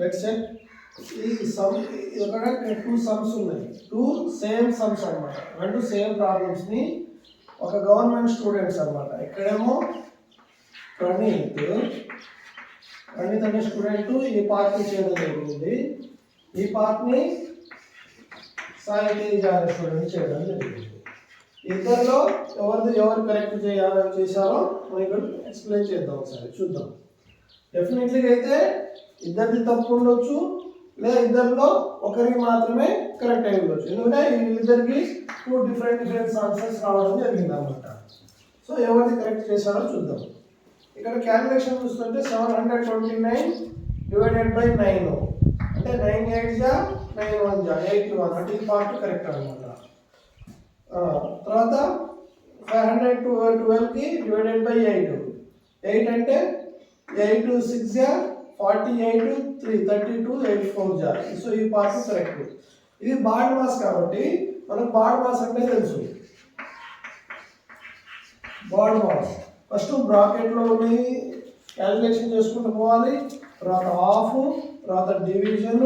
Let's set ఈ some ఇక్కడ 2 sums ఉన్నాయి, 2 సేమ్ సమ్స్ అన్నమాట. రెండు సేమ్ ప్రాబ్లమ్స్ ని ఒక గవర్నమెంట్ స్టూడెంట్స్ అన్నమాట. ఇక్కడేమో ప్రణీత్ అనే స్టూడెంట్ ఈ పార్ట్ ని చేయడం జరిగింది, ఈ పార్ట్ ని సాయి తేజ్ అనే స్టూడెంట్ చేయడం జరిగింది. ఇద్దరిలో ఎవరు కరెక్ట్ చేశారో మనం ఇక్కడ ఎక్స్ప్లెయిన్ చేద్దాం, ఒకసారి చూద్దాం. డెఫినెట్లీగా అయితే ఇద్దరిది తప్పు ఉండొచ్చు, లేదా ఇద్దరిలో ఒకరికి మాత్రమే కరెక్ట్ అయి ఉండొచ్చు. ఎందుకంటే వీళ్ళిద్దరికి 2 డిఫరెంట్ ఆన్సర్స్ రావడం జరిగింది అన్నమాట. సో ఎవరిది కరెక్ట్ చేశారో చూద్దాం. ఇక్కడ క్యాలిక్యులేషన్ చూస్తుంటే 729 డివైడెడ్ బై 9 అంటే 9 8 జా 9 1 జా 81 అంటే ఈ పార్ట్ కరెక్ట్ అన్నమాట. తర్వాత 512 కి డివైడెడ్ బై 8 అంటే 8 6 జా 48 3 32 8 4 జా. సో ఈ పార్ట్ కరెక్ట్. ఇది బాడ్ మాస్ కాబట్టి మనకు బాడ్ మాస్ అంటే తెలుసు. బాడ్ మాస్ ఫస్ట్ బ్రాకెట్లో ఉన్నాయి క్యాలిక్యులేషన్ చేసుకుంటూ పోవాలి, తర్వాత హాఫ్, తర్వాత డివిజన్,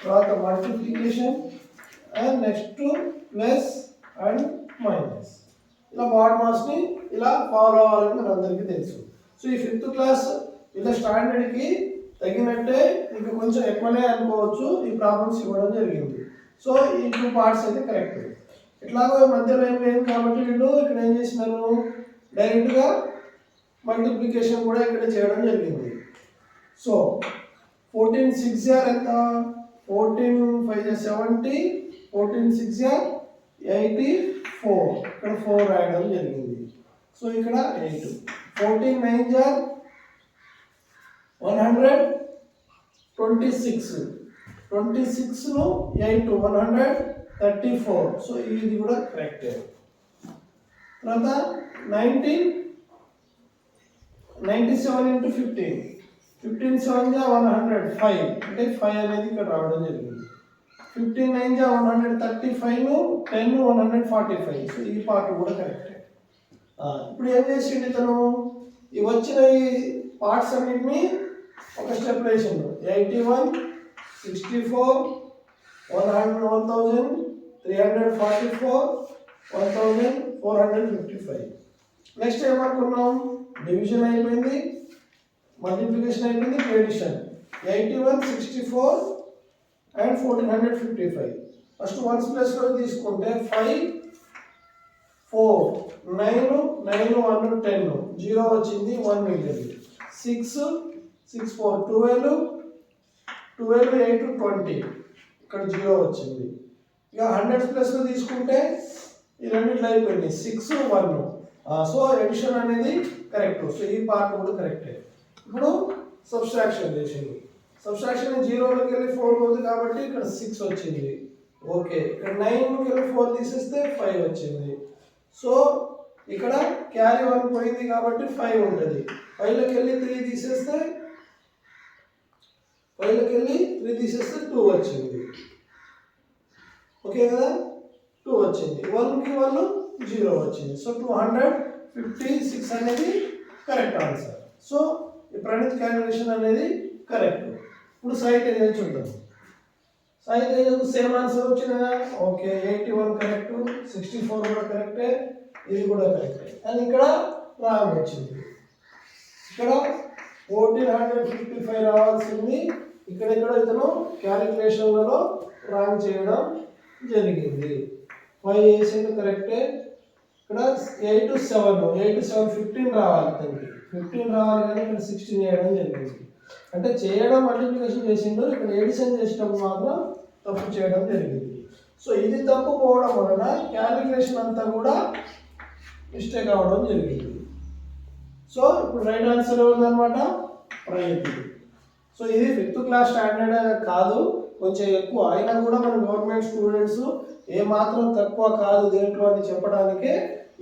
తర్వాత multiplication and next plus and minus. ఇలా బాడ్ మాస్ని ఇలా ఫాలో అవ్వాలని మనందరికీ తెలుసు. సో ఈ 5th క్లాస్ ఇలా స్టాండర్డ్కి తగినట్టే ఇంకా కొంచెం ఎక్కువనే అనుకోవచ్చు ఈ ప్రాబ్లమ్స్ ఇవ్వడం జరిగింది. సో ఈ 2 పార్ట్స్ అయితే కరెక్ట్. ఇట్లాగో మధ్యలో ఏం లేదు కాబట్టి వీళ్ళు ఇక్కడ ఏం చేసినారు, డైరెక్ట్గా మల్టిప్లికేషన్ కూడా ఇక్కడ చేయడం జరిగింది. సో 14 6 జా ఎంత, 14 5 జా 70, 14 6 జా 84, ఇక్కడ 4 రాయడం జరిగింది. సో ఇక్కడ 8, 14 9 జా 126, 26 ను 8 134. సో ఇది కూడా కరెక్ట్. తర్వాత 97 ఇంటూ 15, 15 7 జా 105 అంటే 5 అనేది ఇక్కడ రావడం జరిగింది. 15 9 జా 135 ను 10 145. సో ఈ పార్ట్ కూడా కరెక్ట్. ఇప్పుడు ఏం చేసిండు ఇతను, ఈ వచ్చిన ఈ పార్ట్స్ అన్నిటిని ఒక స్టెప్ వేసిండు. 81 64 1000 344 1455. నెక్స్ట్ ఏమనుకున్నాం, డివిజన్ అయిపోయింది, మల్టిప్లికేషన్ అయిపోయింది, ఎడిషన్. 81 64 అండ్ 1455. ఫస్ట్ వన్స్ ప్లస్లో తీసుకుంటే 5 4 9 9 1 10 0 వచ్చింది, 1 మిగిలింది. 6 6 4 12 12 8 20 ఇక్కడ 0 వచ్చింది. ఇక 100 ప్లస్లో తీసుకుంటే ఈ రెండిట్లో అయిపోయింది 6 1. సో ఎడిషన్ అనేది కరెక్ట్. సో ఈ పార్ట్ కూడా కరెక్టే. ఇప్పుడు సబ్స్ట్రాక్షన్ చేసింది. సబ్స్ట్రాక్షన్ 0లోకి వెళ్ళి 4 పోతుంది కాబట్టి ఇక్కడ 6 వచ్చింది. ఓకే, ఇక్కడ 9లోకి వెళ్ళి 4 తీసేస్తే 5 వచ్చింది. సో ఇక్కడ క్యారీ 1 పోయింది కాబట్టి 5 ఉంటుంది. 5లోకి వెళ్ళి 3 తీసేస్తే 2 వచ్చింది. ఓకే కదా, 2 వచ్చింది. 1కి 1 0 వచ్చింది. సో 256 అనేది కరెక్ట్ ఆన్సర్. సో ఈ ప్రణీత్ క్యాలిక్యులేషన్ అనేది కరెక్ట్. ఇప్పుడు సాయి తేజ చూద్దాం. సాయి తేజకు సేమ్ ఆన్సర్ వచ్చిందా? ఓకే, 81 కరెక్ట్, 64 కూడా కరెక్టే, ఇది కూడా కరెక్టే. అండ్ ఇక్కడ రాంగ్ వచ్చింది. ఇక్కడ 1455 రావాల్సింది, ఇక్కడ ఇతను క్యాలిక్యులేషన్లలో రాంగ్ చేయడం జరిగింది. 5 వేసేది కరెక్టే. ఇక్కడ 8 7 15 రావాలి, 15 రావాలి కానీ ఇక్కడ 16 చేయడం జరిగింది. అంటే చేయడం మల్టిప్లికేషన్ చేసిండు, ఇక్కడ ఎడిషన్ చేసినప్పుడు మాత్రం తప్పు చేయడం జరిగింది. సో ఇది తప్పు పోవడం వలన క్యాలిక్యులేషన్ అంతా కూడా మిస్టేక్ అవ్వడం జరిగింది. సో ఇప్పుడు రైట్ ఆన్సర్ ఉందన్నమాట ప్రణీత్. సో ఇది 5th క్లాస్ స్టాండర్డ్ కాదు, కొంచెం ఎక్కువ అయినా కూడా మన గవర్నమెంట్ స్టూడెంట్స్ ఏమాత్రం తక్కువ కాదు దేంట్లో అని చెప్పడానికే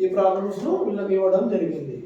ఈ ప్రాబ్లమ్స్ను వీళ్ళకి ఇవ్వడం జరిగింది.